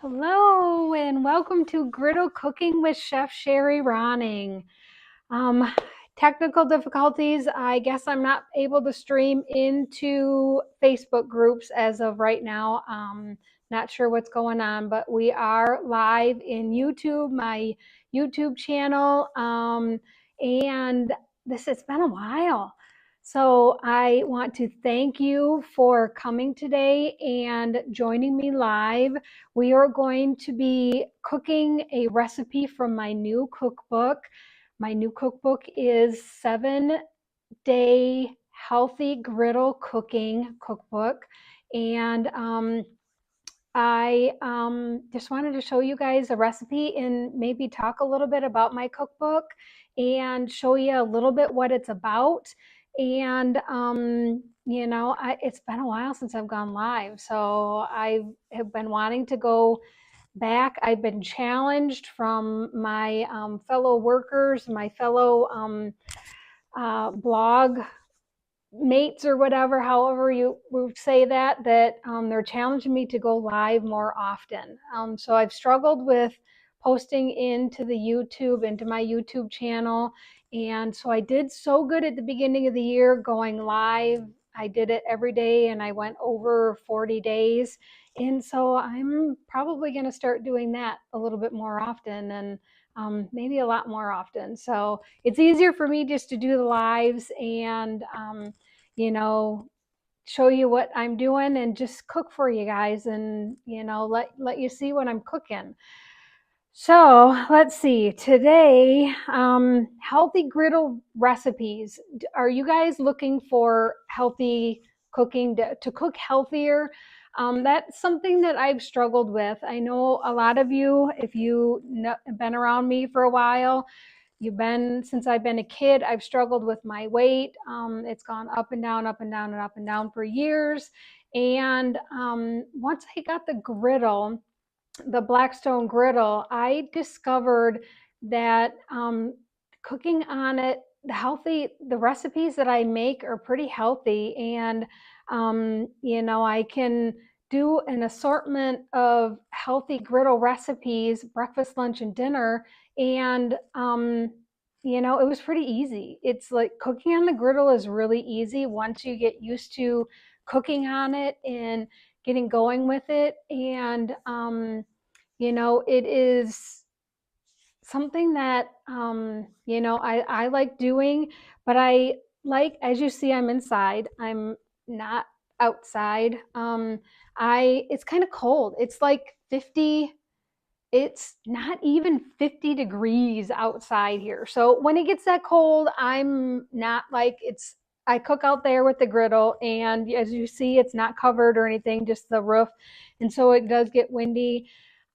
Hello and welcome to Griddle Cooking with Chef Sherry Ronning. Um, Technical difficulties. I guess I'm not able to stream into Facebook groups as of right now. Not sure what's going on, but we are live in YouTube, my YouTube channel. And this has been a while. So I want to thank you for coming today and joining me live. We are going to be cooking a recipe from my new cookbook. My new cookbook is 7-day healthy griddle cooking cookbook. And I just wanted to show you guys a recipe and maybe talk a little bit about my cookbook and show you a little bit what it's about. And, it's been a while since I've gone live. So I have been wanting to go back. I've been challenged from my fellow workers, my fellow blog mates or whatever, however you would say that they're challenging me to go live more often. So I've struggled with posting into my YouTube channel. And so I did so good at the beginning of the year going live. I did it every day and I went over 40 days. And so I'm probably going to start doing that a little bit more often and maybe a lot more often. So it's easier for me just to do the lives and you know, show you what I'm doing and just cook for you guys and, let you see what I'm cooking. So let's see, today, healthy griddle recipes. Are you guys looking for healthy cooking to cook healthier? That's something that I've struggled with. I know a lot of you, if you have been around me for a while, since I've been a kid, I've struggled with my weight. It's gone up and down, up and down, and up and down for years. And once I got the Blackstone Griddle, I discovered that cooking on it, the recipes that I make are pretty healthy. And, I can do an assortment of healthy griddle recipes, breakfast, lunch, and dinner. And, it was pretty easy. It's like cooking on the griddle is really easy once you get used to cooking on it and getting going with it. And, it is something that, I like doing, but as you see, I'm inside. I'm not outside. It's kind of cold. It's like 50, it's not even 50 degrees outside here. So when it gets that cold, I'm not like I cook out there with the griddle, and as you see, it's not covered or anything, just the roof. And so it does get windy.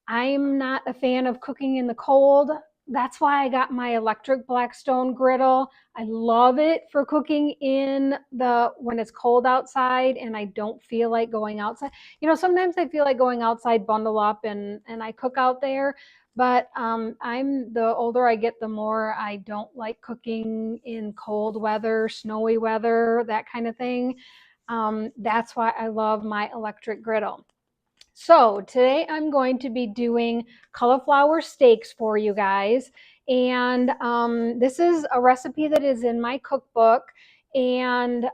I'm not a fan of cooking in the cold. That's why I got my electric Blackstone griddle. I love it for cooking when it's cold outside and I don't feel like going outside. Sometimes I feel like going outside, bundle up and I cook out there. But the older I get, the more I don't like cooking in cold weather, snowy weather, that kind of thing. That's why I love my electric griddle. So today I'm going to be doing cauliflower steaks for you guys. And this is a recipe that is in my cookbook. And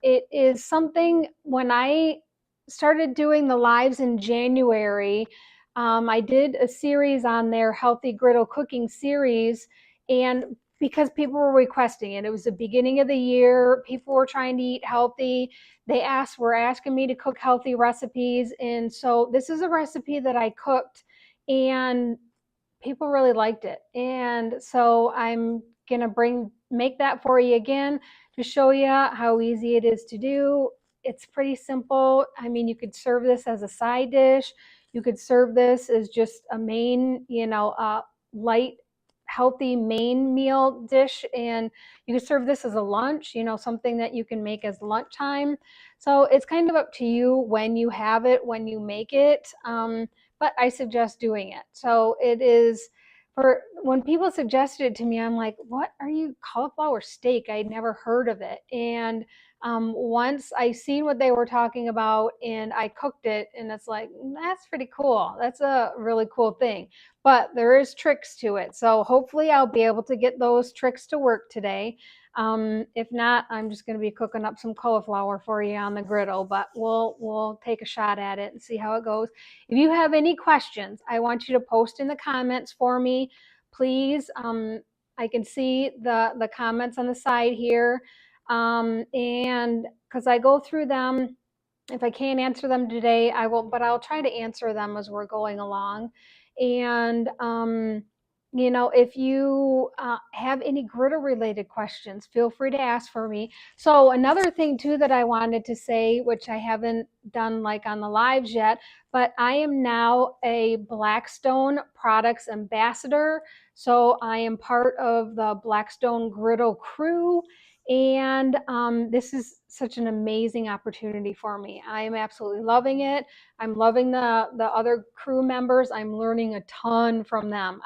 it is something, when I started doing the lives in January, I did a series on their Healthy Griddle Cooking series. And because people were requesting it, it was the beginning of the year, people were trying to eat healthy. Were asking me to cook healthy recipes. And so this is a recipe that I cooked and people really liked it. And so I'm going to make that for you again to show you how easy it is to do. It's pretty simple. I mean, you could serve this as a side dish. You could serve this as just a main, light, healthy main meal dish. And you could serve this as a lunch, something that you can make as lunchtime. So it's kind of up to you when you have it, when you make it. But I suggest doing it. So it is, when people suggested it to me, I'm like, what are you, cauliflower steak? I'd never heard of it. And once I seen what they were talking about and I cooked it, and it's like, that's pretty cool. That's a really cool thing. But there is tricks to it. So hopefully I'll be able to get those tricks to work today. If not, I'm just going to be cooking up some cauliflower for you on the griddle, but we'll take a shot at it and see how it goes. If you have any questions, I want you to post in the comments for me, please. I can see the comments on the side here, and because I go through them. If I can't answer them today, I will, but I'll try to answer them as we're going along. And if you have any griddle related questions, feel free to ask for me. So another thing too that I wanted to say, which I haven't done like on the lives yet, but I am now a Blackstone Products Ambassador. So I am part of the Blackstone Griddle crew. And this is such an amazing opportunity for me. I am absolutely loving it. I'm loving the other crew members. I'm learning a ton from them.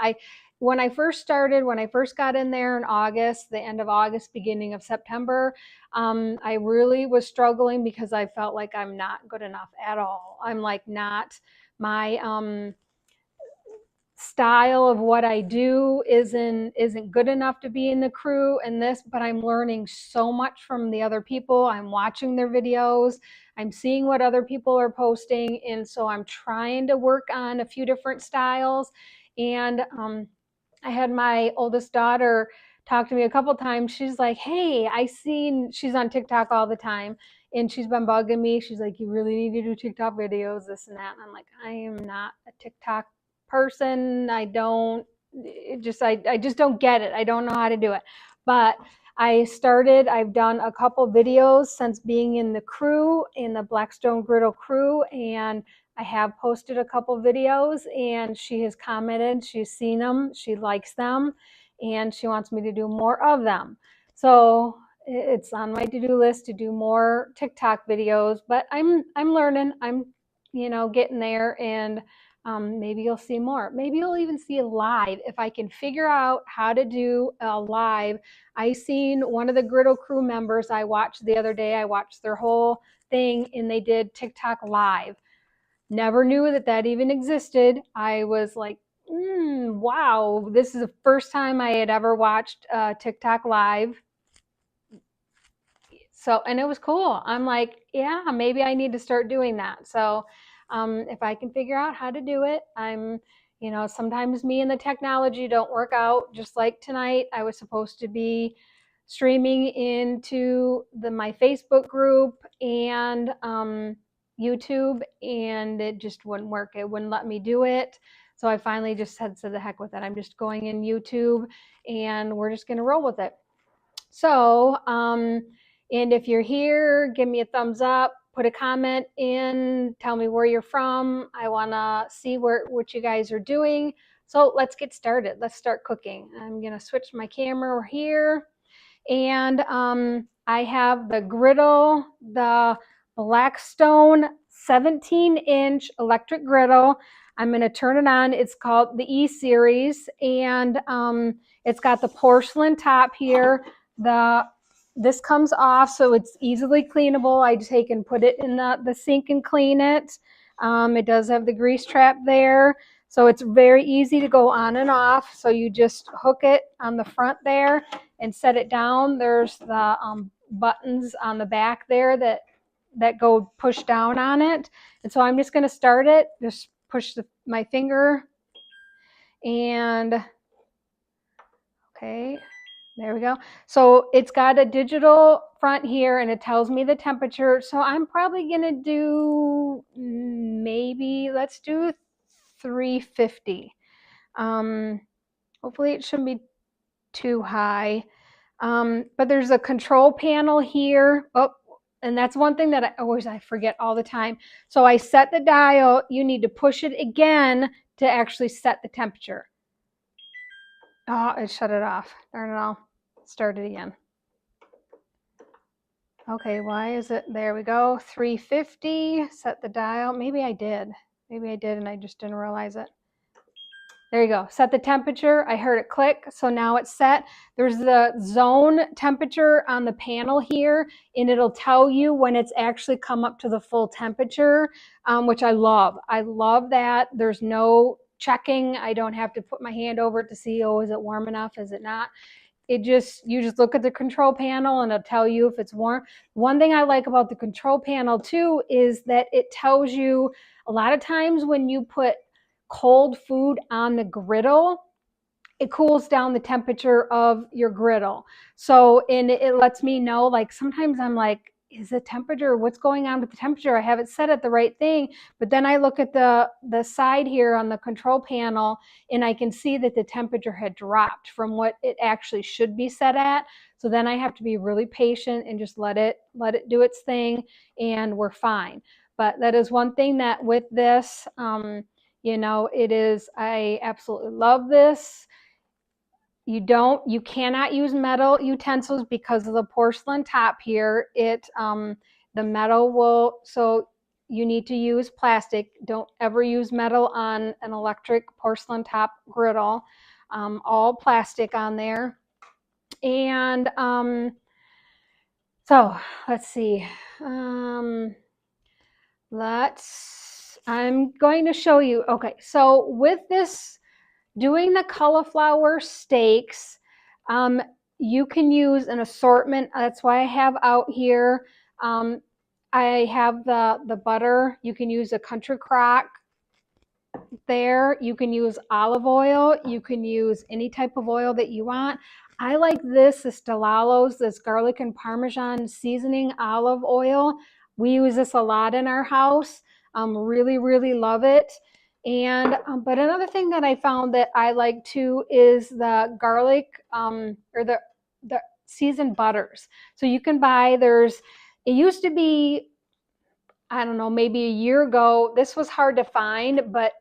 When I first got in there in August, the end of August, beginning of September, I really was struggling because I felt like I'm not good enough at all. I'm like not my style of what I do isn't good enough to be in the crew and this, but I'm learning so much from the other people. I'm watching their videos. I'm seeing what other people are posting. And so I'm trying to work on a few different styles. And I had my oldest daughter talk to me a couple times. She's like, hey, she's on TikTok all the time. And she's been bugging me. She's like, you really need to do TikTok videos, this and that. And I'm like, I am not a TikTok person. I just don't get it. I don't know how to do it. But I've done a couple videos since being in the crew, in the Blackstone Griddle crew, and I have posted a couple videos, and she has commented, she's seen them, she likes them, and she wants me to do more of them. So it's on my to-do list to do more TikTok videos, but I'm learning. I'm getting there, and maybe you'll see more. Maybe you'll even see a live if I can figure out how to do a live. I seen one of the Griddle crew members I watched the other day. I watched their whole thing, and they did TikTok live. Never knew that even existed. I was like, wow, this is the first time I had ever watched TikTok live. So, and it was cool. I'm like, yeah, maybe I need to start doing that. So if I can figure out how to do it, sometimes me and the technology don't work out. Just like tonight, I was supposed to be streaming into my Facebook group and YouTube, and it just wouldn't work. It wouldn't let me do it. So I finally just said, to the heck with it. I'm just going in YouTube, and we're just going to roll with it. So, and if you're here, give me a thumbs up, put a comment in, tell me where you're from. I want to see what you guys are doing. So let's get started. Let's start cooking. I'm going to switch my camera here. And I have the griddle, the Blackstone 17-inch electric griddle. I'm going to turn it on. It's called the E series, and it's got the porcelain top here. This comes off, so it's easily cleanable. I take and put it in the sink and clean it. It does have the grease trap there, so it's very easy to go on and off. So you just hook it on the front there and set it down. There's the buttons on the back there that go push down on it. And so I'm just going to start it. Just push my finger, and okay. There we go. So it's got a digital front here, and it tells me the temperature. So I'm probably going to do let's do 350. Hopefully it shouldn't be too high. But there's a control panel here. Oh, and that's one thing that I forget all the time. So I set the dial. You need to push it again to actually set the temperature. Oh, it shut it off. Darn it all. Start it again. Okay, why is it? There we go. 350. Set the dial. Maybe I did and I just didn't realize it. There you go. Set the temperature. I heard it click. So now it's set. There's the zone temperature on the panel here, and it'll tell you when it's actually come up to the full temperature, which I love. I love that. There's no checking. I don't have to put my hand over it to see, oh, is it warm enough? Is it not? You just look at the control panel and it'll tell you if it's warm. One thing I like about the control panel too is that it tells you a lot of times when you put cold food on the griddle, it cools down the temperature of your griddle. So, and it lets me know, like sometimes I'm like, is the temperature, what's going on with the temperature? I have it set at the right thing. But then I look at the side here on the control panel and I can see that the temperature had dropped from what it actually should be set at. So then I have to be really patient and just let it do its thing, and we're fine. But that is one thing that with this, it is, I absolutely love this. You cannot use metal utensils because of the porcelain top here. The metal will, so you need to use plastic. Don't ever use metal on an electric porcelain top griddle. All plastic on there. And so let's see. I'm going to show you. Okay, so with this, doing the cauliflower steaks, you can use an assortment. That's why I have out here. I have the butter. You can use a country crock there. You can use olive oil. You can use any type of oil that you want. I like this Delalo's, this garlic and Parmesan seasoning olive oil. We use this a lot in our house. Really, really love it. And but another thing that I found that I like too is the garlic or the seasoned butters. So you can buy, it used to be, I don't know, maybe a year ago, this was hard to find, but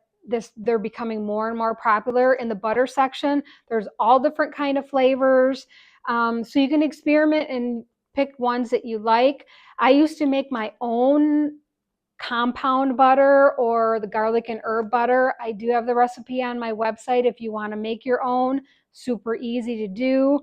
they're becoming more and more popular in the butter section. There's all different kind of flavors. So you can experiment and pick ones that you like. I used to make my own compound butter or the garlic and herb butter. I do have the recipe on my website if you want to make your own. Super easy to do.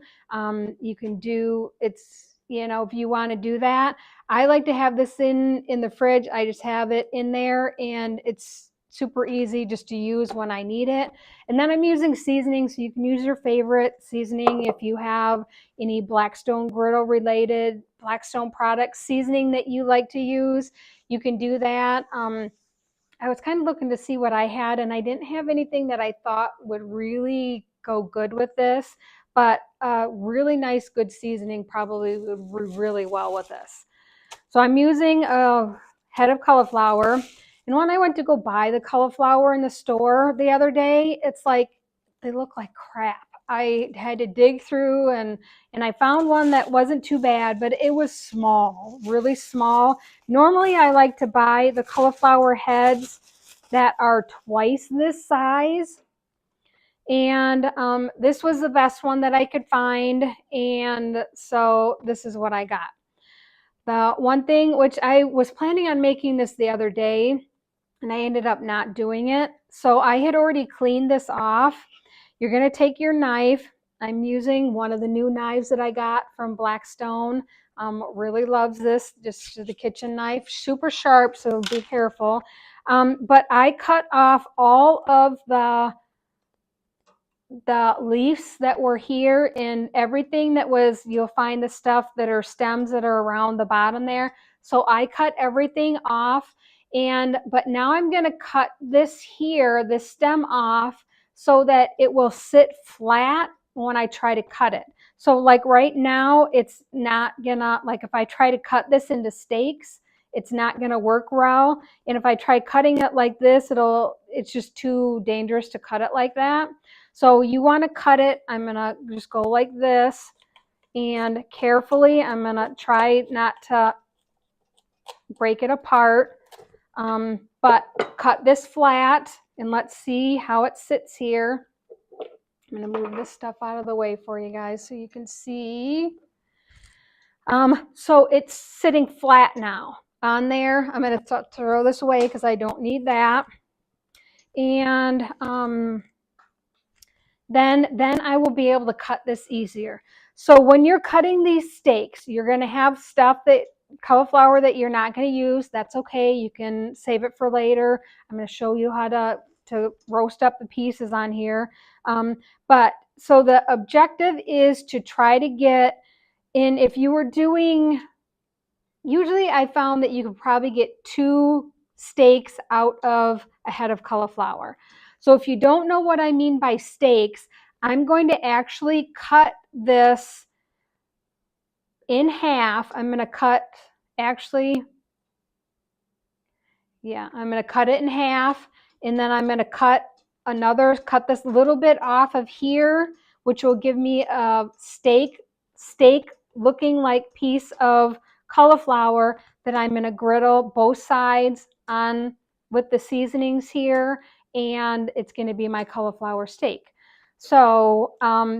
You can do, it's, if you want to do that. I like to have this in the fridge. I just have it in there and it's super easy just to use when I need it. And then I'm using seasoning, so you can use your favorite seasoning if you have any Blackstone Griddle related Blackstone products seasoning that you like to use. You can do that. I was kind of looking to see what I had, and I didn't have anything that I thought would really go good with this, but really nice, good seasoning probably would really well with this. So I'm using a head of cauliflower. And when I went to go buy the cauliflower in the store the other day, it's like, they look like crap. I had to dig through and I found one that wasn't too bad, but it was small, really small. Normally I like to buy the cauliflower heads that are twice this size. And this was the best one that I could find. And so this is what I got. The one thing, which I was planning on making this the other day, and I ended up not doing it. So I had already cleaned this off. You're going to take your knife. I'm using one of the new knives that I got from Blackstone. Really loves this, just the kitchen knife. Super sharp, so be careful. But I cut off all of the leaves that were here and everything that was, you'll find the stuff that are stems that are around the bottom there. So I cut everything off. But now I'm going to cut this here, this stem off, so that it will sit flat when I try to cut it. So like right now, it's not gonna, like if I try to cut this into steaks, it's not gonna work well. And if I try cutting it like this, it's just too dangerous to cut it like that. So you want to cut it. I'm gonna just go like this, and carefully, I'm gonna try not to break it apart. But cut this flat and let's see how it sits here. I'm going to move this stuff out of the way for you guys so you can see. So it's sitting flat now on there. I'm going to throw this away because I don't need that. And then I will be able to cut this easier. So when you're cutting these steaks, you're going to have stuff that cauliflower that you're not going to use. That's okay. You can save it for later. I'm going to show you how to roast up the pieces on here. But so the objective is to try to get in, if you were doing, usually I found that you could probably get 2 steaks out of a head of cauliflower. So if you don't know what I mean by steaks, I'm going to actually cut this in half. I'm going to cut, actually, yeah, I'm going to cut it in half, and then I'm going to cut this little bit off of here, which will give me a steak looking like piece of cauliflower that I'm going to griddle both sides on with the seasonings here, and it's going to be my cauliflower steak. So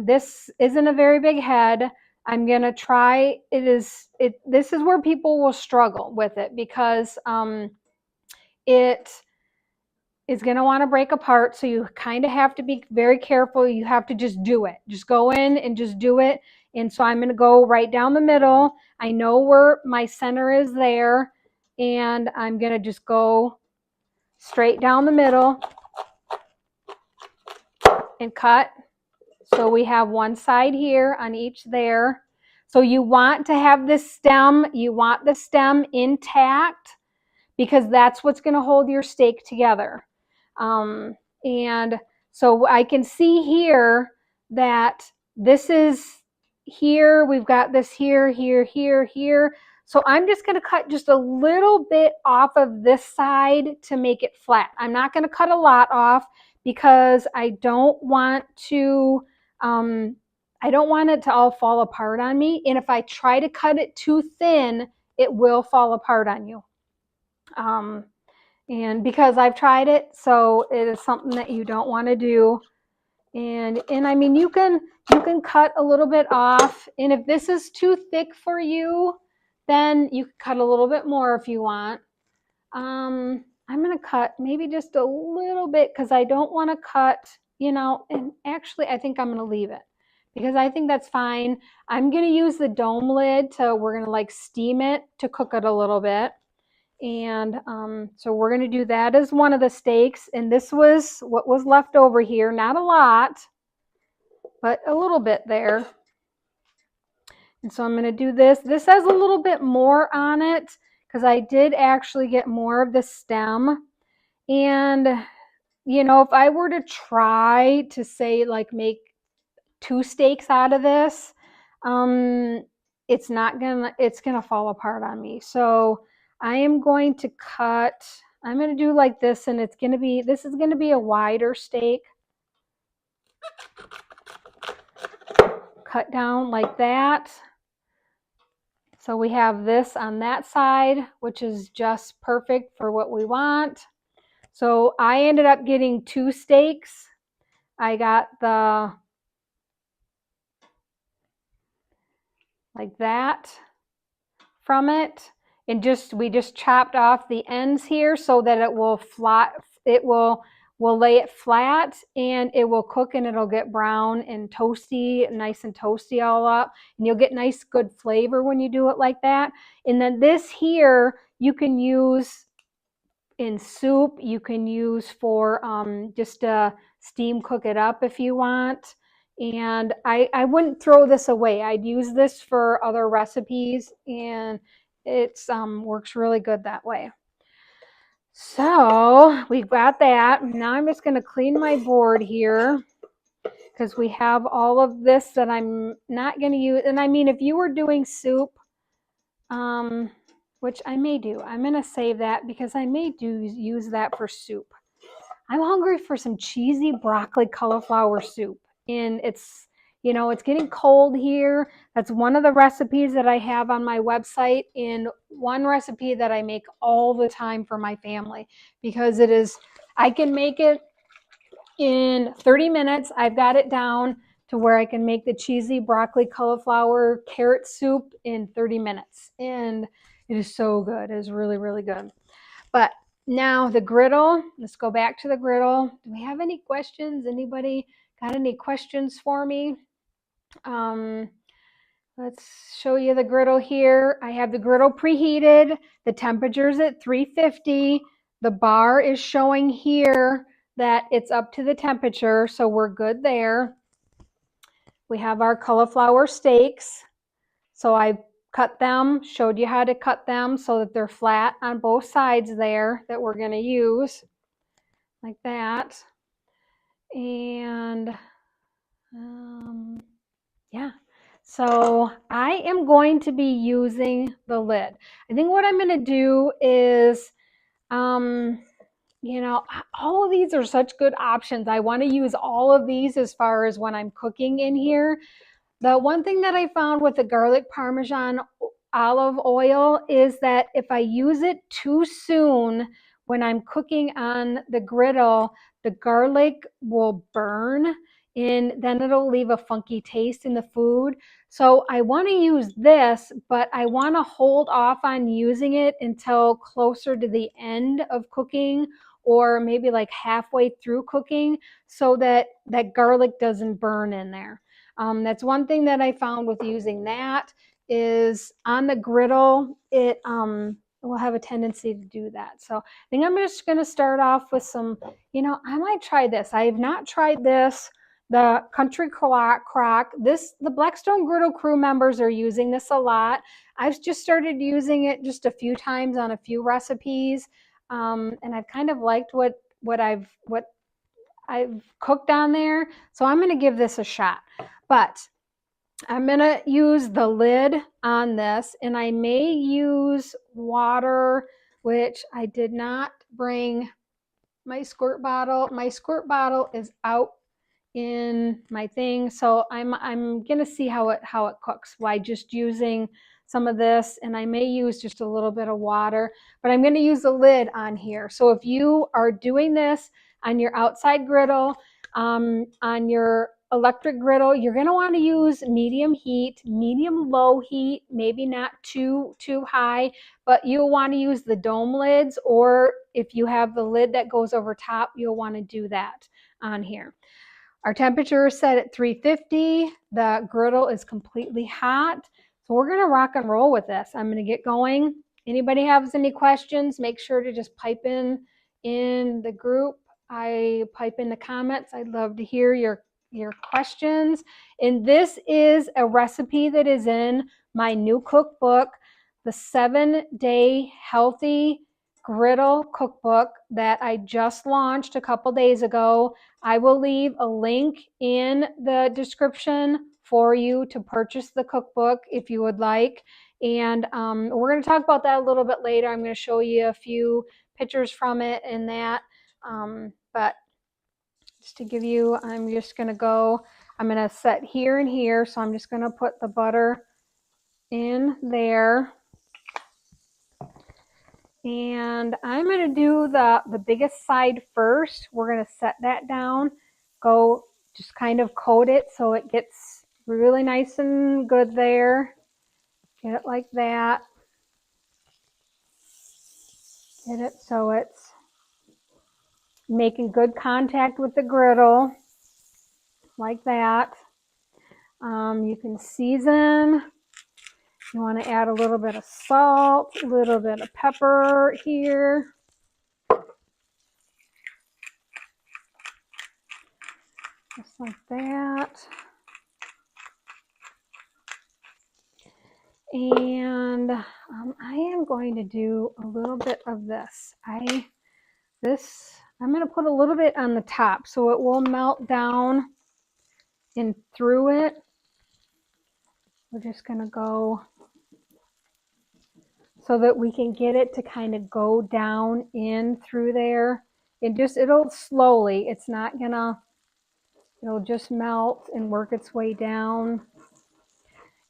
this isn't a very big head. I'm going to try, this is where people will struggle with it, because it is going to want to break apart. So you kind of have to be very careful. You have to just do it. Just go in and just do it. And so I'm going to go right down the middle. I know where my center is there. And I'm going to just go straight down the middle and cut. So we have one side here on each there. So you want to have this stem, you want the stem intact, because that's what's going to hold your steak together. And so I can see here that this is here, we've got this here, here, here, here. So I'm just going to cut just a little bit off of this side to make it flat. I'm not going to cut a lot off, because I don't want it to all fall apart on me. And if I try to cut it too thin, it will fall apart on you. And because I've tried it, so it is something that you don't want to do. And I mean, you can cut a little bit off, and if this is too thick for you, then you can cut a little bit more if you want. I'm going to cut maybe just a little bit, because I don't want to cut, and actually I think I'm going to leave it, because I think that's fine. I'm going to use the dome lid we're going to like steam it to cook it a little bit. And so we're going to do that as one of the steaks. And this was what was left over here. Not a lot, but a little bit there. And so I'm going to do this. This has a little bit more on it, because I did actually get more of the stem. And, if I were to try to say like make 2 steaks out of this, it's gonna fall apart on me. So I am going to cut, I'm going to do like this, and this is going to be a wider steak. Cut down like that. So we have this on that side, which is just perfect for what we want. So I ended up getting 2 steaks. I got like that from it. And we just chopped off the ends here so that it will we'll lay it flat, and it will cook, and it'll get brown and toasty, nice and toasty all up. And you'll get nice, good flavor when you do it like that. And then this here, you can use in soup. You can use for just to steam cook it up if you want. And I wouldn't throw this away. I'd use this for other recipes, and it works really good that way. So we've got that. Now I'm just going to clean my board here, because we have all of this that I'm not going to use. And I mean, if you were doing soup, which I may do, I'm going to save that, because I may use that for soup. I'm hungry for some cheesy broccoli cauliflower soup. And it's getting cold here. That's one of the recipes that I have on my website, and one recipe that I make all the time for my family, because I can make it in 30 minutes. I've got it down to where I can make the cheesy broccoli cauliflower carrot soup in 30 minutes. And it is so good. It is really, really good. But now the griddle, let's go back to the griddle. Do we have any questions? Anybody got any questions for me? Let's show you the griddle here. I have the griddle preheated. The temperature's at 350. The bar is showing here that it's up to the temperature, so we're good there. We have our cauliflower steaks. So I cut them, showed you how to cut them so that they're flat on both sides there that we're going to use, like that. And yeah. So I am going to be using the lid. I think what I'm going to do is, you know, all of these are such good options. I want to use all of these as far as when I'm cooking in here. The one thing that I found with the garlic parmesan olive oil is that if I use it too soon when I'm cooking on the griddle, the garlic will burn and then it'll leave a funky taste in the food. So I want to use this, but I want to hold off on using it until closer to the end of cooking or maybe like halfway through cooking so that that garlic doesn't burn in there. That's one thing that I found with using that is on the griddle, it will have a tendency to do that. So I think I'm just going to start off with some, you know, I might try this. I have not tried this. The Country Crock, the Blackstone Griddle crew members are using this a lot. I've just started using it just a few times on a few recipes, and I've kind of liked what I've cooked on there. So I'm going to give this a shot. But I'm going to use the lid on this, and I may use water, which I did not bring my squirt bottle. My squirt bottle is out in my thing, so I'm going to see how it cooks by just using some of this, and I may use just a little bit of water, but I'm going to use the lid on here. So if you are doing this on your outside griddle, on your electric griddle, you're going to want to use medium heat, medium low heat, maybe not too high, but you'll want to use the dome lids, or if you have the lid that goes over top, you'll want to do that on here. Our temperature is set at 350. The griddle is completely hot. So we're going to rock and roll with this. I'm going to get going. Anybody has any questions, make sure to just pipe in the group. I pipe in the comments. I'd love to hear your questions. And this is a recipe that is in my new cookbook, the 7-Day Healthy Griddle Cookbook that I just launched a couple days ago. I will leave a link in the description for you to purchase the cookbook if you would like. And we're going to talk about that a little bit later. I'm going to show you a few pictures from it and that. But just to give you, I'm just going to go, I'm going to set here and here. So I'm just going to put the butter in there. And I'm going to do the biggest side first. We're going to set that down, go just kind of coat it so it gets really nice and good there. Get it like that. Get it so it's making good contact with the griddle, like that. You can season. You want to add a little bit of salt, a little bit of pepper here. Just like that. And I am going to do a little bit of this. I'm going to put a little bit on the top so it will melt down and through it. We're just going to go so that we can get it to kind of go down in through there. It'll slowly, it's not gonna, it'll just melt and work its way down.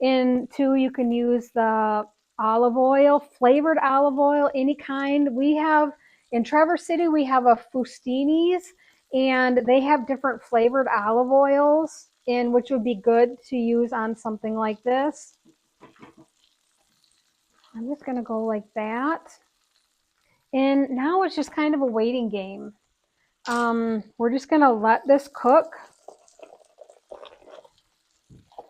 And too, you can use the olive oil, flavored olive oil, any kind. We have, in Traverse City, we have a Fustini's, and they have different flavored olive oils, and which would be good to use on something like this. I'm just going to go like that. And now it's just kind of a waiting game. We're just going to let this cook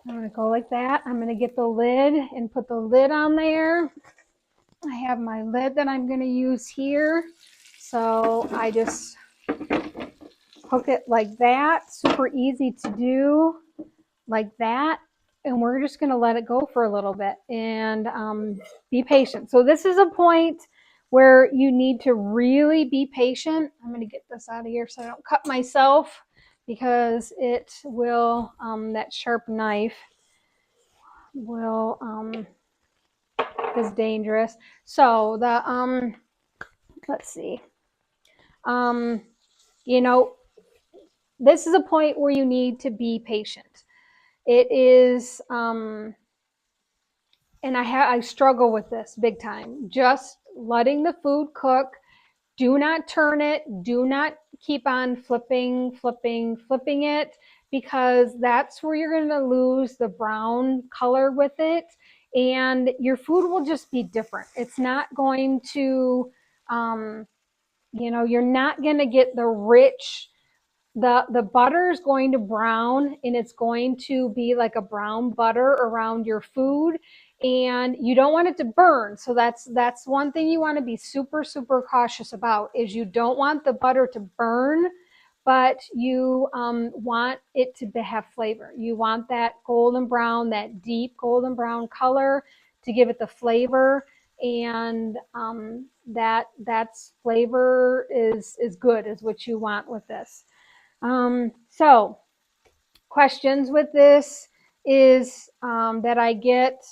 I'm going to go like that. I'm going to get the lid and put the lid on there. I have my lid that I'm going to use here. So I just hook it like that. Super easy to do, like that. And we're just going to let it go for a little bit and be patient. So this is a point where you need to really be patient. I'm going to get this out of here so I don't cut myself, because it will, that sharp knife will, is dangerous. So the, let's see, you know, this is a point where you need to be patient. It is, and I struggle with this big time. Just letting the food cook. Do not turn it. Do not keep on flipping it, because that's where you're going to lose the brown color with it, and your food will just be different. It's not going to, you're not going to get the rich. The butter is going to brown, and it's going to be like a brown butter around your food, and you don't want it to burn. So that's one thing you want to be super cautious about, is you don't want the butter to burn, but you want it to have flavor. You want that golden brown, that deep golden brown color, to give it the flavor, and that's flavor is good, is what you want with this. So questions with this is that I get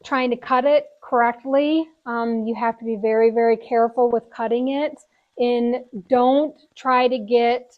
trying to cut it correctly. You have to be very careful with cutting it, and don't try to get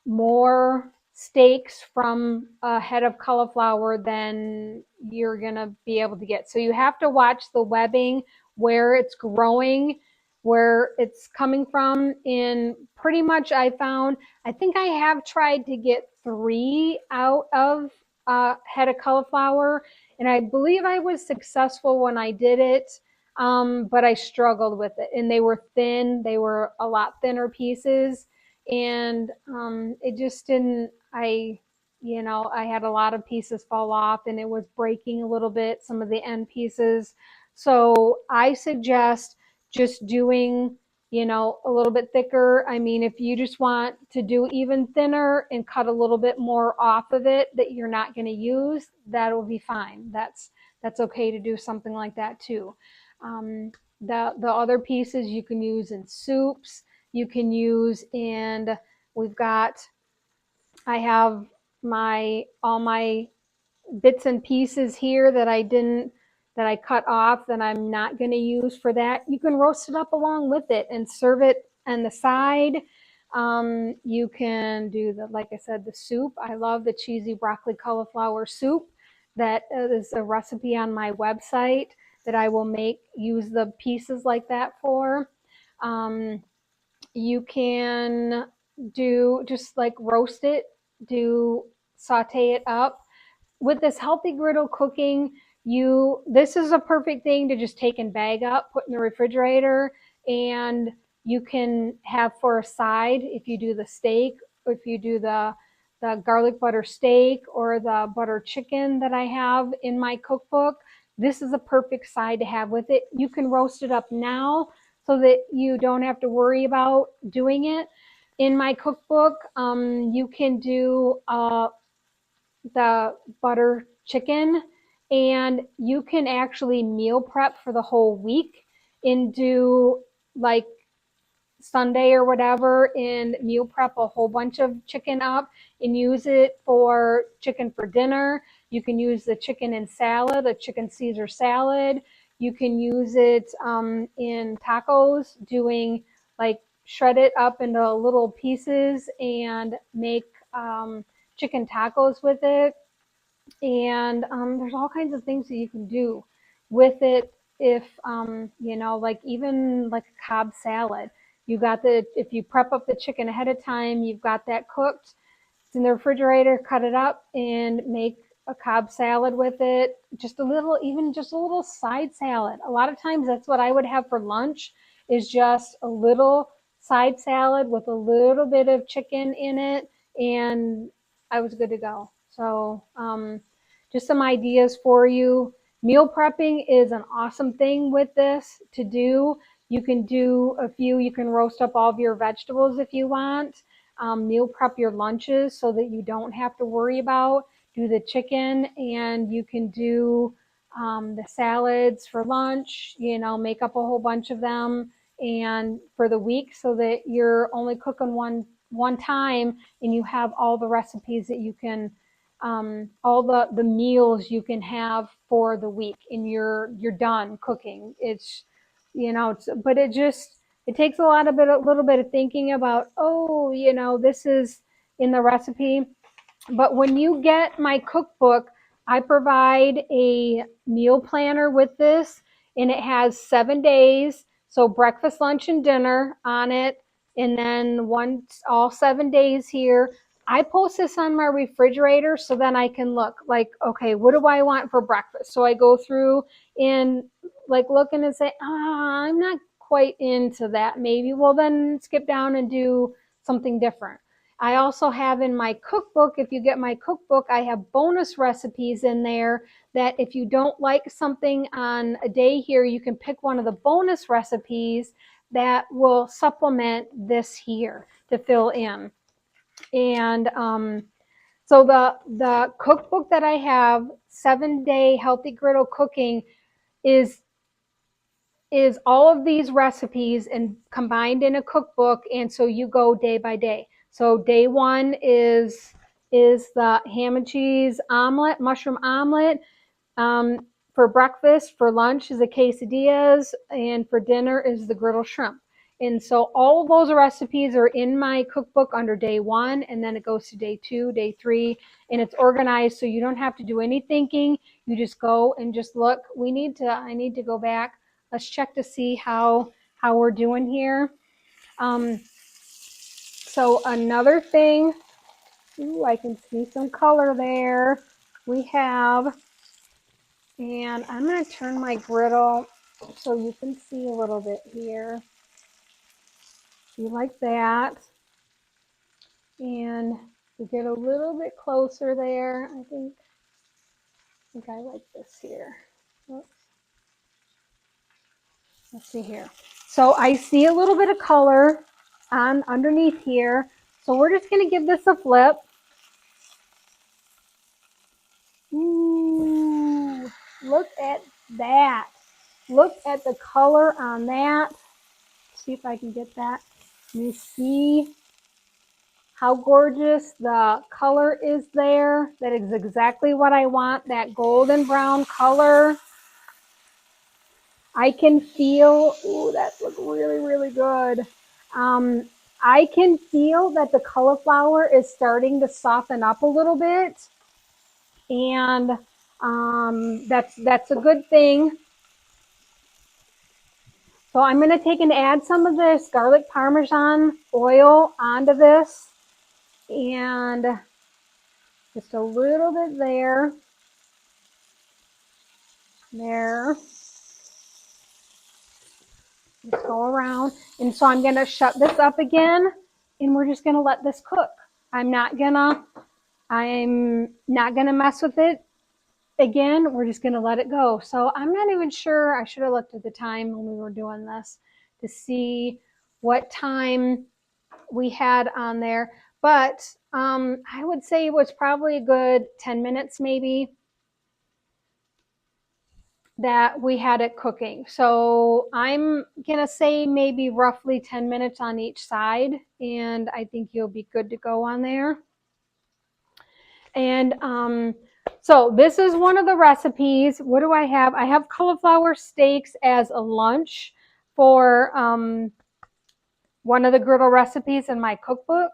more steaks from a head of cauliflower than you're going to be able to get. So you have to watch the webbing, where it's growing, where it's coming from. And pretty much I think I have tried to get 3 out of a head of cauliflower, and I believe I was successful when I did it. But I struggled with it, and they were thin. They were a lot thinner pieces, and it just didn't. I had a lot of pieces fall off, and it was breaking a little bit, some of the end pieces. So I suggest just doing, a little bit thicker. I mean, if you just want to do even thinner and cut a little bit more off of it that you're not going to use, that will be fine. That's okay to do something like that too. The other pieces you can use in soups, you can use in, I have all my bits and pieces here that I cut off, that I'm not going to use for that. You can roast it up along with it and serve it on the side. You can do like I said, the soup. I love the cheesy broccoli cauliflower soup. That is a recipe on my website that I will use the pieces like that for. You can do just like roast it, saute it up. With this healthy griddle cooking, this is a perfect thing to just take and bag up, put in the refrigerator, and you can have for a side if you do the steak, if you do the garlic butter steak or the butter chicken that I have in my cookbook. This is a perfect side to have with it. You can roast it up now so that you don't have to worry about doing it. In my cookbook, you can do the butter chicken, and you can actually meal prep for the whole week and do like Sunday or whatever, and meal prep a whole bunch of chicken up and use it for chicken for dinner. You can use the chicken in salad, a chicken Caesar salad. You can use it in tacos, doing like shred it up into little pieces and make chicken tacos with it. And there's all kinds of things that you can do with it. If like even like a Cobb salad, if you prep up the chicken ahead of time, you've got that cooked, it's in the refrigerator, cut it up and make a Cobb salad with it. Just a little side salad. A lot of times that's what I would have for lunch, is just a little side salad with a little bit of chicken in it, and I was good to go. So just some ideas for you. Meal prepping is an awesome thing with this to do. You can do a few, you can roast up all of your vegetables if you want. Meal prep your lunches so that you don't have to worry about. Do the chicken, and you can do the salads for lunch, make up a whole bunch of them and for the week so that you're only cooking one time and you have all the recipes that you can all the meals you can have for the week and you're done cooking. But it takes a little bit of thinking about, this is in the recipe. But when you get my cookbook, I provide a meal planner with this, and it has 7 days. So breakfast, lunch, and dinner on it. And then all 7 days here. I post this on my refrigerator so then I can look like, okay, what do I want for breakfast? So I go through and like looking and say, I'm not quite into that. Maybe, well, then skip down and do something different. I also have in my cookbook, if you get my cookbook, I have bonus recipes in there that if you don't like something on a day here, you can pick one of the bonus recipes that will supplement this here to fill in. And so the cookbook that I have, 7-Day Healthy Griddle Cooking, is all of these recipes and combined in a cookbook, and so you go day by day. So day one is the ham and cheese omelet, mushroom omelet. For breakfast, for lunch is the quesadillas, and for dinner is the griddle shrimp. And so all of those recipes are in my cookbook under day one, and then it goes to day two, day three, and it's organized so you don't have to do any thinking. You just go and just look. I need to go back. Let's check to see how we're doing here. So another thing, I can see some color there. We have, and I'm going to turn my griddle so you can see a little bit here. You like that. And we get a little bit closer there. I think I like this here. Oops. Let's see here. So I see a little bit of color on underneath here. So we're just going to give this a flip. Ooh, look at that. Look at the color on that. Let's see if I can get that. You see how gorgeous the color is there? That is exactly what I want, that golden brown color. I can feel, ooh, that looks really, really good. I can feel that the cauliflower is starting to soften up a little bit. And that's a good thing. So I'm going to take and add some of this garlic parmesan oil onto this. And just a little bit there. There. Just go around. And so I'm going to shut this up again, and we're just going to let this cook. I'm not going to mess with it again. We're just going to let it go. So I'm not even sure. I should have looked at the time when we were doing this to see what time we had on there. But I would say it was probably a good 10 minutes maybe that we had it cooking. So I'm going to say maybe roughly 10 minutes on each side, and I think you'll be good to go on there. And so this is one of the recipes. What do I have? I have cauliflower steaks as a lunch for one of the griddle recipes in my cookbook.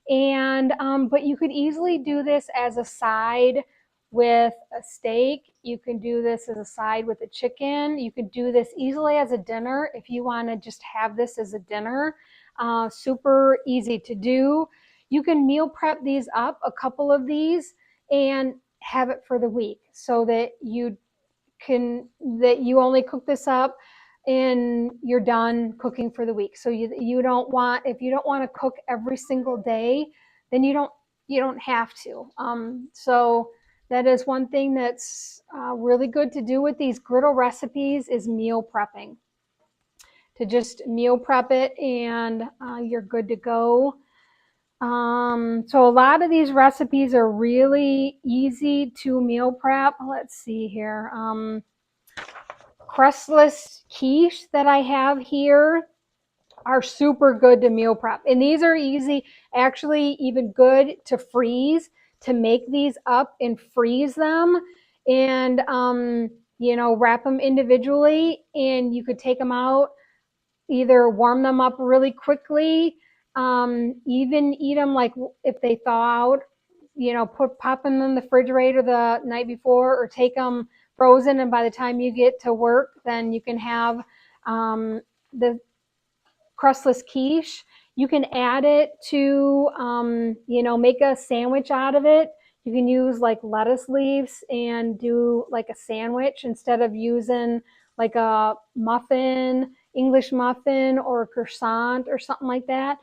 And but you could easily do this as a side with a steak. You can do this as a side with a chicken. You could do this easily as a dinner if you want to just have this as a dinner. Super easy to do. You can meal prep these up, a couple of these, and have it for the week so that you only cook this up and you're done cooking for the week. So if you don't want to cook every single day, then you don't you don't have to. So that is one thing that's really good to do with these griddle recipes is meal prepping. To just meal prep it and you're good to go. So a lot of these recipes are really easy to meal prep. Let's see here. Crustless quiche that I have here are super good to meal prep. And these are easy, actually even good to freeze, to make these up and freeze them and, wrap them individually, and you could take them out, either warm them up really quickly, even eat them like if they thaw out, pop them in the refrigerator the night before, or take them frozen, and by the time you get to work, then you can have the crustless quiche. You can add it to, make a sandwich out of it. You can use like lettuce leaves and do like a sandwich instead of using like a muffin, English muffin or a croissant or something like that.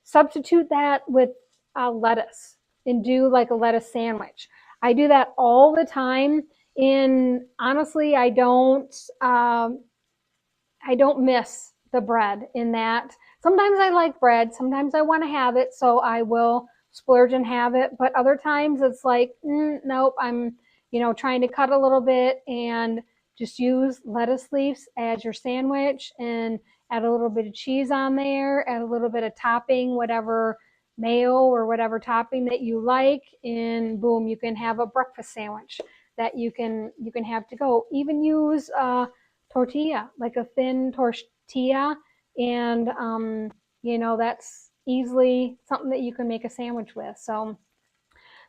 Substitute that with lettuce and do like a lettuce sandwich. I do that all the time. And honestly, I don't miss the bread in that. Sometimes I like bread, sometimes I want to have it, so I will splurge and have it. But other times it's like, nope, I'm, trying to cut a little bit and just use lettuce leaves as your sandwich and add a little bit of cheese on there, add a little bit of topping, whatever mayo or whatever topping that you like, and boom, you can have a breakfast sandwich that you can have to go. Even use tortilla, like a thin tortilla, and that's easily something that you can make a sandwich with. So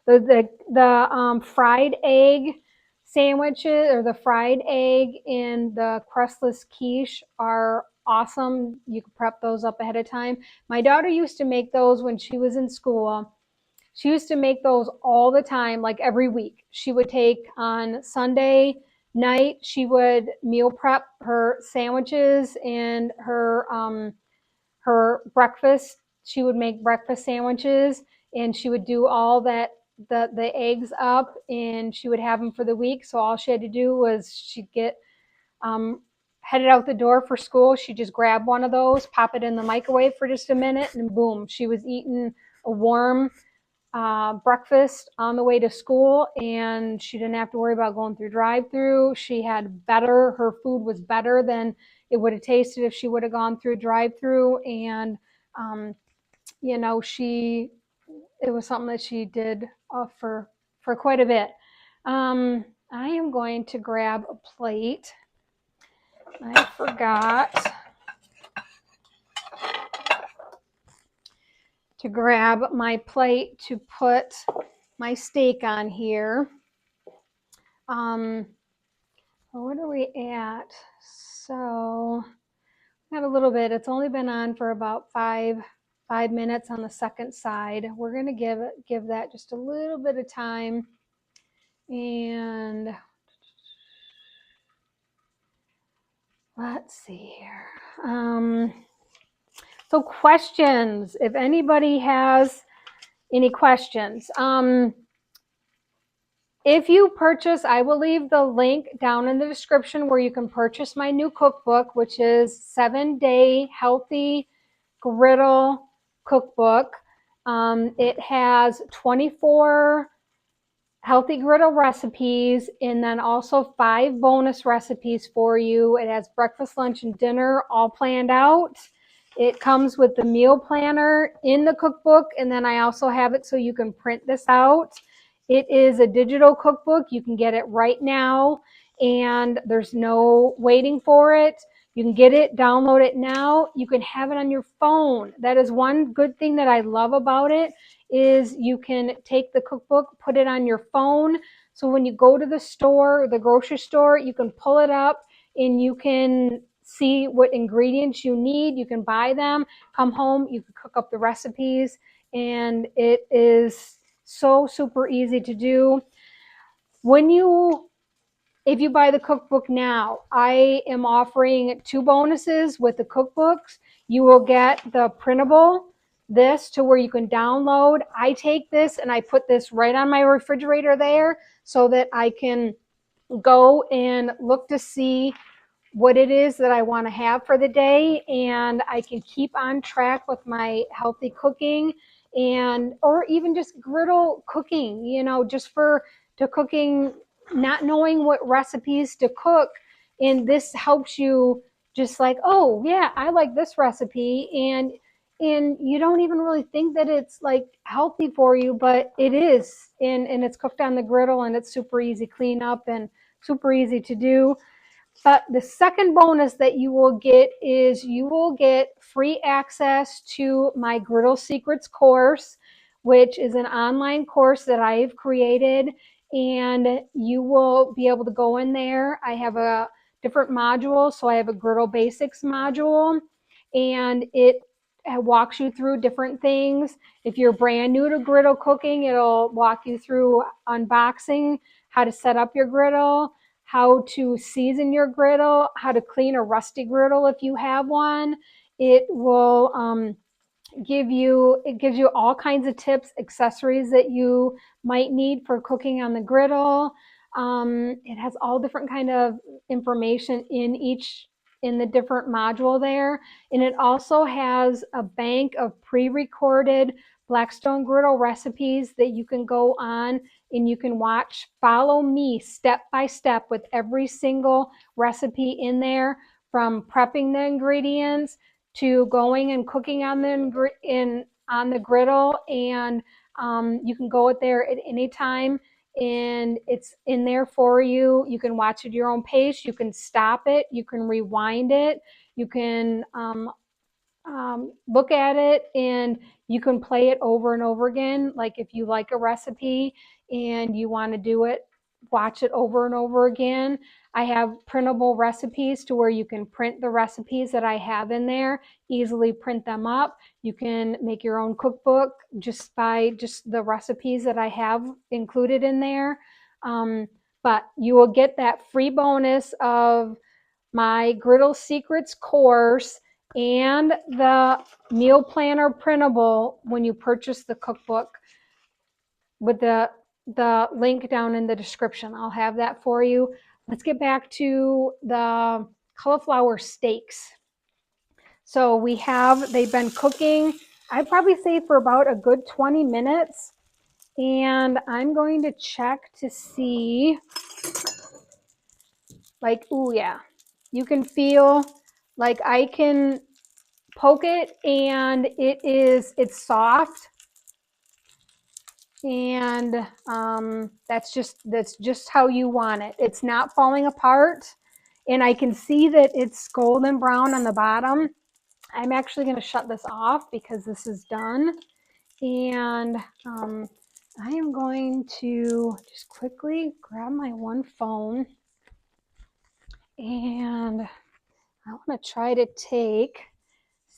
the fried egg sandwiches, or the fried egg and the crustless quiche, are awesome. You can prep those up ahead of time. My daughter used to make those when she was in school. She used to make those all the time, like every week. She would take on Sunday night, she would meal prep her sandwiches and her breakfast. She would make breakfast sandwiches, and she would do all that, the eggs up, and she would have them for the week. So all she had to do was she'd get headed out the door for school. She'd just grab one of those, pop it in the microwave for just a minute, and boom, she was eating a warm breakfast on the way to school, and she didn't have to worry about going through drive-through. Her food was better than it would have tasted if she would have gone through drive-through. And it was something that she did for quite a bit. I am going to grab a plate. I forgot to grab my plate to put my steak on here. What are we at? So got a little bit. It's only been on for about five minutes on the second side. We're going to give that just a little bit of time. And let's see here. So questions, if anybody has any questions. If you purchase, I will leave the link down in the description where you can purchase my new cookbook, which is 7-Day Healthy Griddle Cookbook. It has 24 healthy griddle recipes, and then also 5 bonus recipes for you. It has breakfast, lunch, and dinner all planned out. It comes with the meal planner in the cookbook, and then I also have it so you can print this out. It is a digital cookbook. You can get it right now, and there's no waiting for it. You can get it, download it now. You can have it on your phone. That is one good thing that I love about it, is you can take the cookbook, put it on your phone. So when you go to the store, the grocery store, you can pull it up and you can see what ingredients you need. You can buy them, come home, you can cook up the recipes, and it is so super easy to do. If you buy the cookbook now, I am offering 2 bonuses with the cookbooks. You will get the printable this to where you can download. I take this and I put this right on my refrigerator there so that I can go and look to see what it is that I want to have for the day, and I can keep on track with my healthy cooking, and or even just griddle cooking, just for to cooking, not knowing what recipes to cook. And this helps you just like, oh yeah, I like this recipe, and you don't even really think that it's like healthy for you, but it is. And it's cooked on the griddle, and it's super easy clean up and super easy to do. But the second bonus that you will get is you will get free access to my Griddle Secrets course, which is an online course that I've created. And you will be able to go in there. I have a different module. So I have a Griddle Basics module, and it walks you through different things. If you're brand new to griddle cooking, it'll walk you through unboxing, how to set up your griddle, how to season your griddle, how to clean a rusty griddle if you have one. It will gives you all kinds of tips, accessories that you might need for cooking on the griddle. It has all different kind of information in the different module there. And it also has a bank of pre-recorded Blackstone Griddle recipes that you can go on and you can follow me step by step with every single recipe in there, from prepping the ingredients to going and cooking on the griddle. And you can go out there at any time, and it's in there for you. You can watch at your own pace. You can stop it. You can rewind it. You can look at it, and you can play it over and over again. Like if you like a recipe and you want to do it, watch it over and over again. I have printable recipes to where you can print the recipes that I have in there, easily print them up. You can make your own cookbook just by just the recipes that I have included in there. But you will get that free bonus of my Griddle Secrets course and the meal planner printable when you purchase the cookbook with the link down in the description. I'll have that for you. Let's get back to the cauliflower steaks. So they've been cooking, I'd probably say for about a good 20 minutes. And I'm going to check to see, like, oh yeah, you can feel like I can poke it and it's soft. And that's just how you want it. It's not falling apart, and I can see that it's golden brown on the bottom. I'm actually going to shut this off because this is done, and I am going to just quickly grab my one phone, and I want to try to see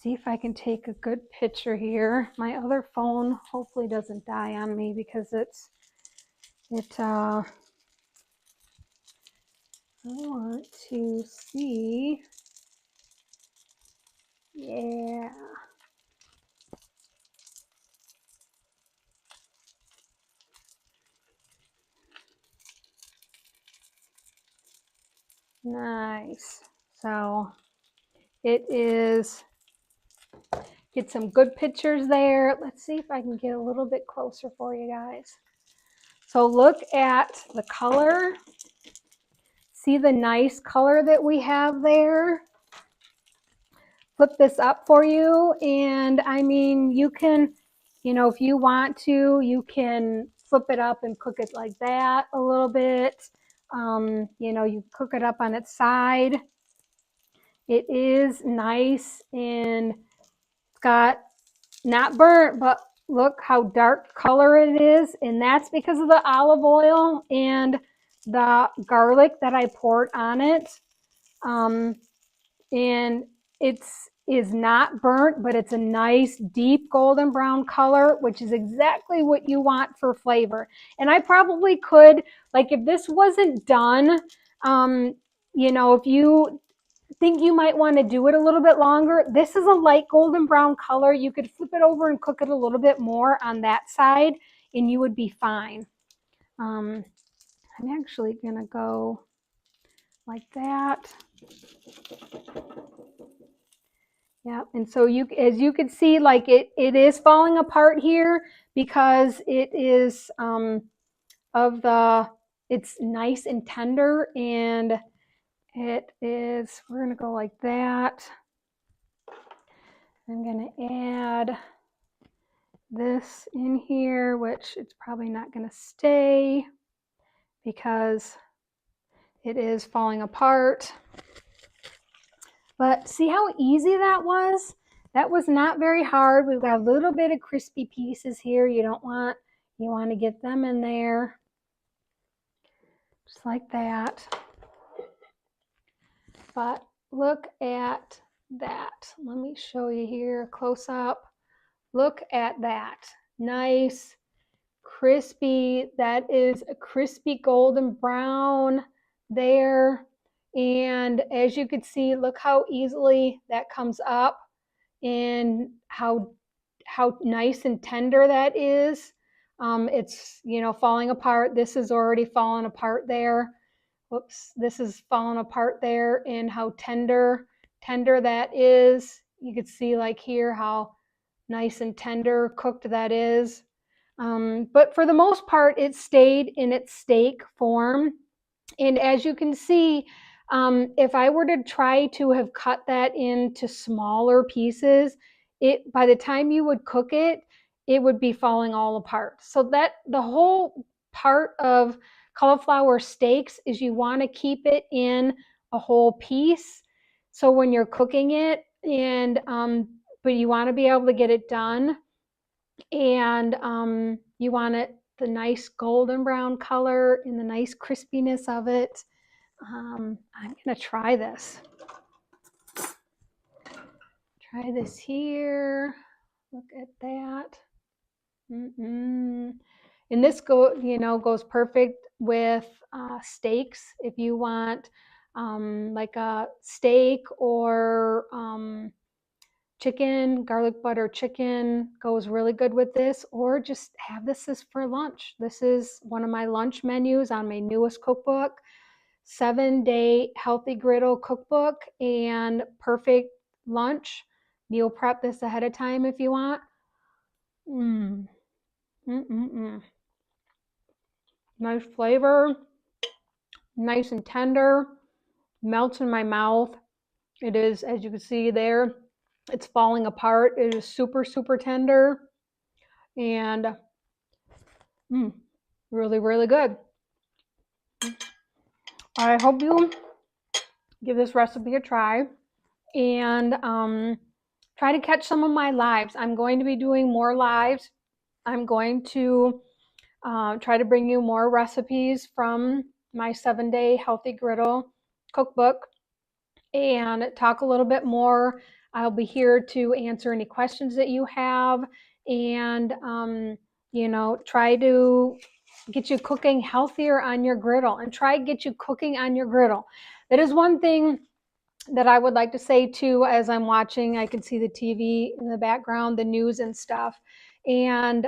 if I can take a good picture here. My other phone hopefully doesn't die on me because I want to see. Yeah. Nice. So it is, get some good pictures there. Let's see if I can get a little bit closer for you guys. So look at the color. See the nice color that we have there? Flip this up for you, and I mean, you can, if you want to, you can flip it up and cook it like that a little bit. You cook it up on its side. It is nice, and it's got not burnt, but look how dark color it is, and that's because of the olive oil and the garlic that I poured on it. And is not burnt, but it's a nice deep golden brown color, which is exactly what you want for flavor. And I probably could, like, if this wasn't done, if you think you might want to do it a little bit longer. This is a light golden brown color. You could flip it over and cook it a little bit more on that side and you would be fine. I'm actually gonna go like that. Yeah, and so as you can see, like it is falling apart here because it is it's nice and tender, and we're gonna go like that. I'm gonna add this in here, which it's probably not gonna stay because it is falling apart. But see how easy that was? That was not very hard. We've got a little bit of crispy pieces here. You want to get them in there. Just like that. But look at that. Let me show you here close up. Look at that. Nice, crispy. That is a crispy golden brown there. And as you can see, look how easily that comes up and how nice and tender that is. It's, falling apart. This is already fallen apart there. Whoops, this is fallen apart there, and how tender that is. You can see like here how nice and tender cooked that is. But for the most part, it stayed in its steak form. And as you can see, if I were to try to have cut that into smaller pieces, by the time you would cook it, it would be falling all apart. So that the whole part of cauliflower steaks is you want to keep it in a whole piece. So when you're cooking it, and but you want to be able to get it done, and you want it the nice golden brown color and the nice crispiness of it. I'm gonna try this. Try this here. Look at that. And this goes perfect with steaks. If you want like a steak or chicken, garlic butter chicken goes really good with this, or just have this as for lunch. This is one of my lunch menus on my newest cookbook, 7-day Healthy Griddle Cookbook, and perfect lunch. Meal prep this ahead of time if you want. Nice flavor, nice and tender, melts in my mouth. It is, as you can see there, it's falling apart. It is super, super tender, and really, really good. I hope you give this recipe a try, and try to catch some of my lives. I'm going to be doing more lives. I'm going to try to bring you more recipes from my 7-day Healthy Griddle Cookbook and talk a little bit more. I'll be here to answer any questions that you have, and try to get you cooking healthier on your griddle, and try to get you cooking on your griddle. That is one thing that I would like to say too. As I'm watching, I can see the TV in the background, the news and stuff, and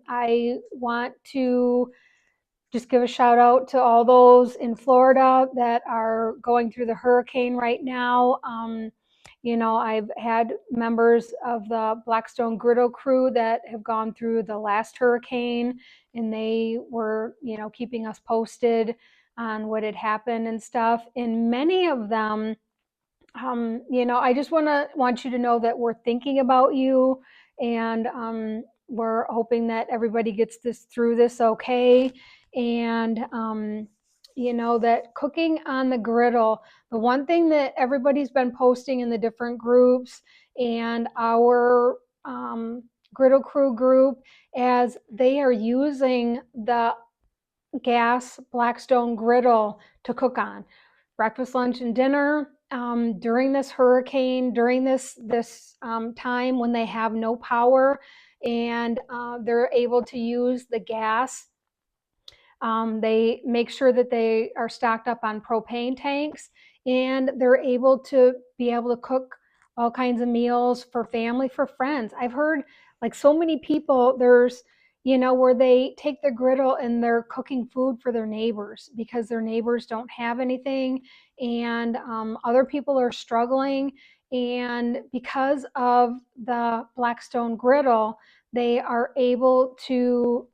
I want to just give a shout out to all those in Florida that are going through the hurricane right now. I've had members of the Blackstone Griddle crew that have gone through the last hurricane, and they were, keeping us posted on what had happened and stuff. And many of them, I just want you to know that we're thinking about you, and we're hoping that everybody gets through this okay. And that cooking on the griddle, the one thing that everybody's been posting in the different groups and our griddle crew group, as they are using the gas Blackstone griddle to cook on breakfast, lunch, and dinner during this hurricane, during this time when they have no power, and they're able to use the gas. They make sure that they are stocked up on propane tanks, and they're able to cook all kinds of meals for family, for friends. I've heard like so many people, there's, where they take the griddle and they're cooking food for their neighbors because their neighbors don't have anything, and other people are struggling. And because of the Blackstone Griddle, they are able to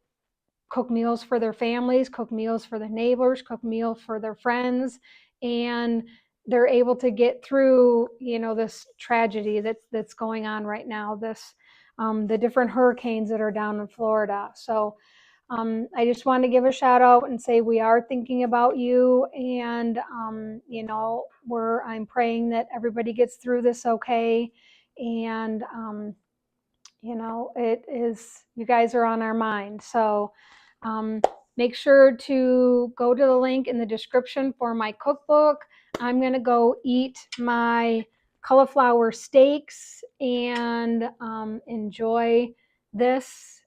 cook meals for their families, cook meals for their neighbors, cook meals for their friends, and they're able to get through, this tragedy that's going on right now. This the different hurricanes that are down in Florida. So I just want to give a shout out and say we are thinking about you, and I'm praying that everybody gets through this okay, and it is, you guys are on our mind. So um, make sure to go to the link in the description for my cookbook. I'm going to go eat my cauliflower steaks and enjoy this.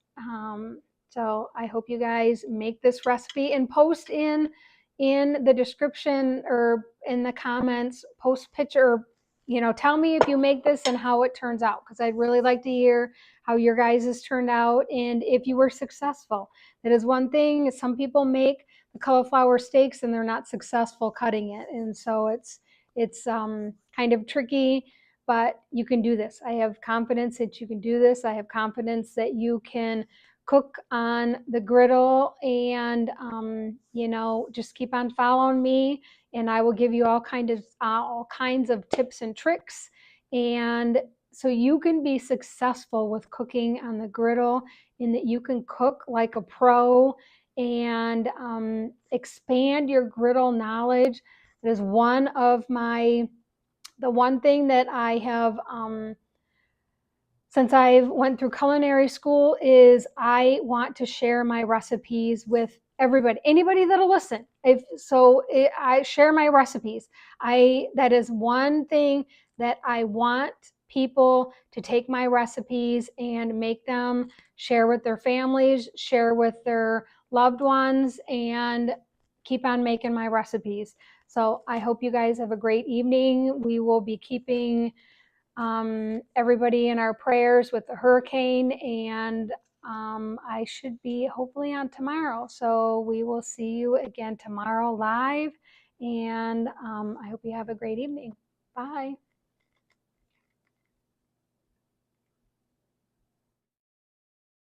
So I hope you guys make this recipe and post in the description or in the comments, post picture, tell me if you make this and how it turns out, because I'd really like to hear how your guys' turned out and if you were successful. That is one thing. Some people make the cauliflower steaks and they're not successful cutting it, and so it's kind of tricky. But you can do this. I have confidence that you can do this. I have confidence that you can cook on the griddle, and just keep on following me, and I will give you all kinds of tips and tricks, and so you can be successful with cooking on the griddle, in that you can cook like a pro and expand your griddle knowledge. That is the one thing that I have since I went through culinary school, is I want to share my recipes with everybody, anybody that'll listen. I share my recipes. That is one thing that I want people to take my recipes and make them, share with their families, share with their loved ones, and keep on making my recipes. So I hope you guys have a great evening. We will be keeping everybody in our prayers with the hurricane, and I should be hopefully on tomorrow. So we will see you again tomorrow live, and I hope you have a great evening. Bye.